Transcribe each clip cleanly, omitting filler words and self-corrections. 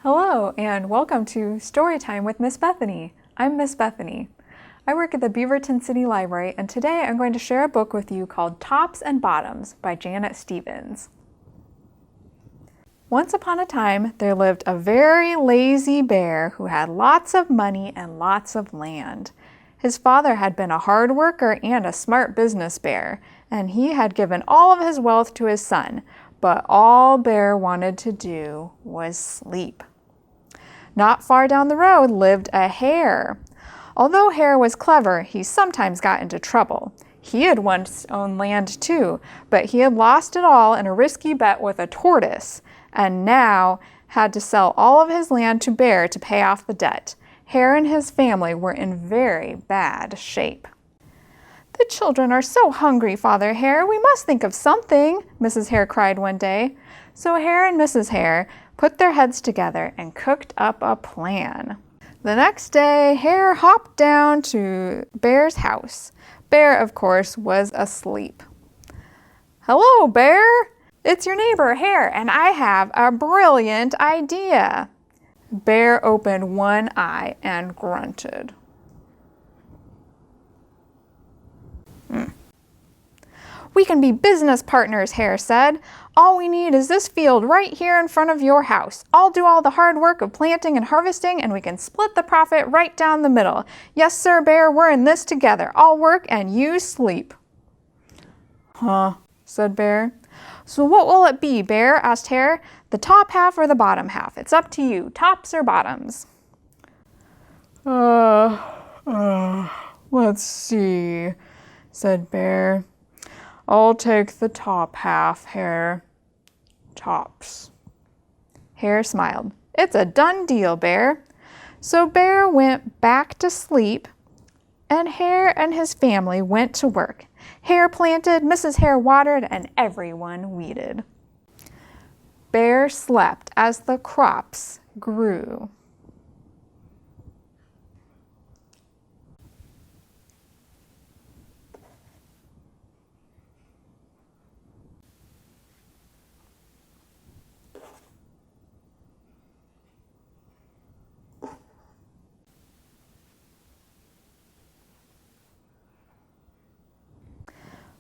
Hello, and welcome to Storytime with Miss Bethany. I'm Miss Bethany. I work at the Beaverton City Library, and today I'm going to share a book with you called Tops and Bottoms by Janet Stevens. Once upon a time, there lived a very lazy bear who had lots of money and lots of land. His father had been a hard worker and a smart business bear, and he had given all of his wealth to his son, but all Bear wanted to do was sleep. Not far down the road lived a hare. Although Hare was clever, he sometimes got into trouble. He had once owned land too, but he had lost it all in a risky bet with a tortoise, and now had to sell all of his land to Bear to pay off the debt. Hare and his family were in very bad shape. "The children are so hungry, Father Hare. We must think of something," Mrs. Hare cried one day. So Hare and Mrs. Hare put their heads together and cooked up a plan. The next day, Hare hopped down to Bear's house. Bear, of course, was asleep. "Hello, Bear. It's your neighbor, Hare, and I have a brilliant idea." Bear opened one eye and grunted. "We can be business partners," Hare said. "All we need is this field right here in front of your house. I'll do all the hard work of planting and harvesting, and we can split the profit right down the middle. Yes, sir, Bear, we're in this together. I'll work and you sleep." "Huh," said Bear. "So what will it be, Bear?" asked Hare. "The top half or the bottom half? It's up to you. Tops or bottoms?" Let's see," said Bear. "I'll take the top half, Hare. Tops." Hare smiled. "It's a done deal, Bear." So Bear went back to sleep, and Hare and his family went to work. Hare planted, Mrs. Hare watered, and everyone weeded. Bear slept as the crops grew.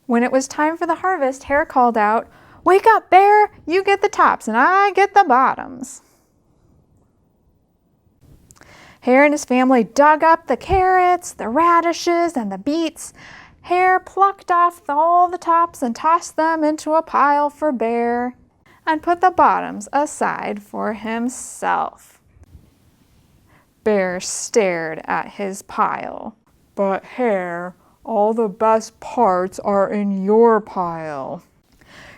When it was time for the harvest, Hare called out, "Wake up, Bear! You get the tops and I get the bottoms." Hare and his family dug up the carrots, the radishes, and the beets. Hare plucked off all the tops and tossed them into a pile for Bear, and put the bottoms aside for himself. Bear stared at his pile. "But Hare, all the best parts are in your pile."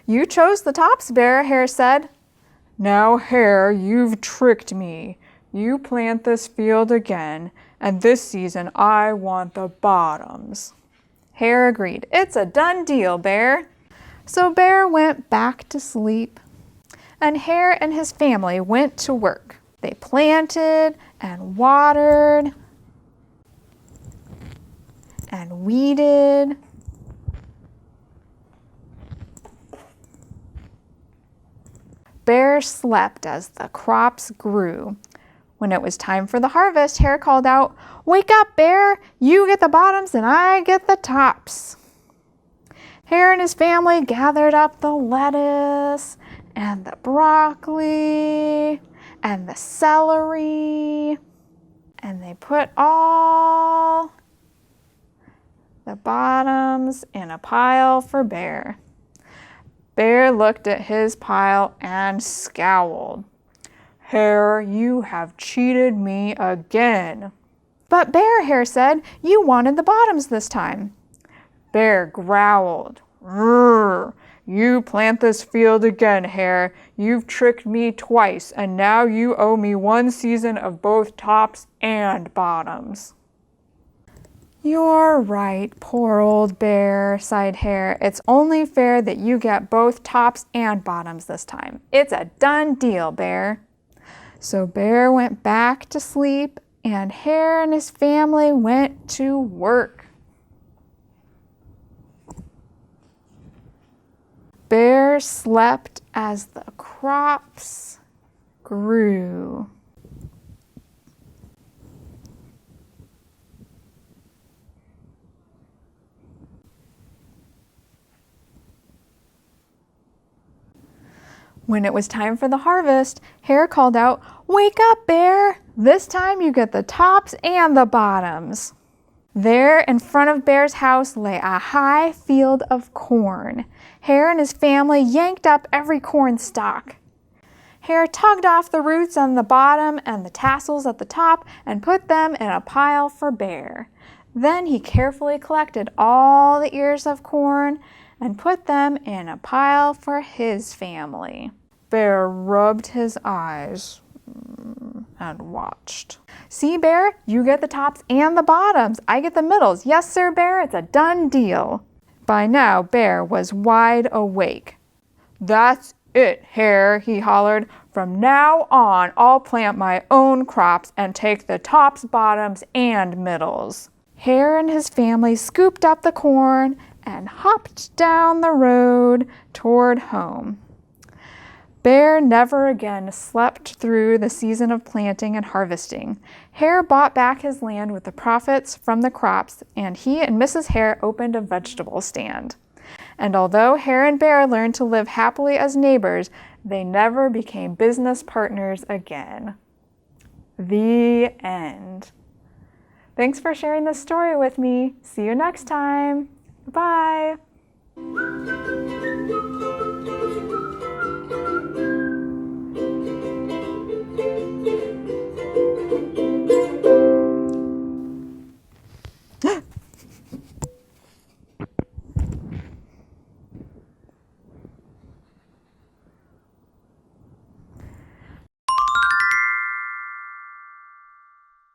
"You chose the tops, Bear," Hare said. "Now, Hare, you've tricked me. You plant this field again, and this season I want the bottoms." Hare agreed. "It's a done deal, Bear." So Bear went back to sleep, and Hare and his family went to work. They planted and watered and weeded. Bear slept as the crops grew. When it was time for the harvest, Hare called out, "Wake up, Bear! You get the bottoms and I get the tops." Hare and his family gathered up the lettuce and the broccoli and the celery, and they put all the bottoms in a pile for Bear. Bear looked at his pile and scowled. "Hare, you have cheated me again." "But Bear," Hare said, "you wanted the bottoms this time." Bear growled. "Rrr! You plant this field again, Hare. You've tricked me twice, and now you owe me one season of both tops and bottoms." "You're right, poor old Bear," sighed Hare. "It's only fair that you get both tops and bottoms this time. It's a done deal, Bear." So Bear went back to sleep, and Hare and his family went to work. Bear slept as the crops grew. When it was time for the harvest, Hare called out, "Wake up, Bear! This time you get the tops and the bottoms." There in front of Bear's house lay a high field of corn. Hare and his family yanked up every corn stalk. Hare tugged off the roots on the bottom and the tassels at the top and put them in a pile for Bear. Then he carefully collected all the ears of corn and put them in a pile for his family. Bear rubbed his eyes and watched. "See, Bear, you get the tops and the bottoms. I get the middles. Yes, sir, Bear, it's a done deal." By now, Bear was wide awake. "That's it, Hare," he hollered. "From now on, I'll plant my own crops and take the tops, bottoms, and middles." Hare and his family scooped up the corn and hopped down the road toward home. Bear never again slept through the season of planting and harvesting. Hare bought back his land with the profits from the crops, and he and Mrs. Hare opened a vegetable stand. And although Hare and Bear learned to live happily as neighbors, they never became business partners again. The end. Thanks for sharing this story with me. See you next time. Bye.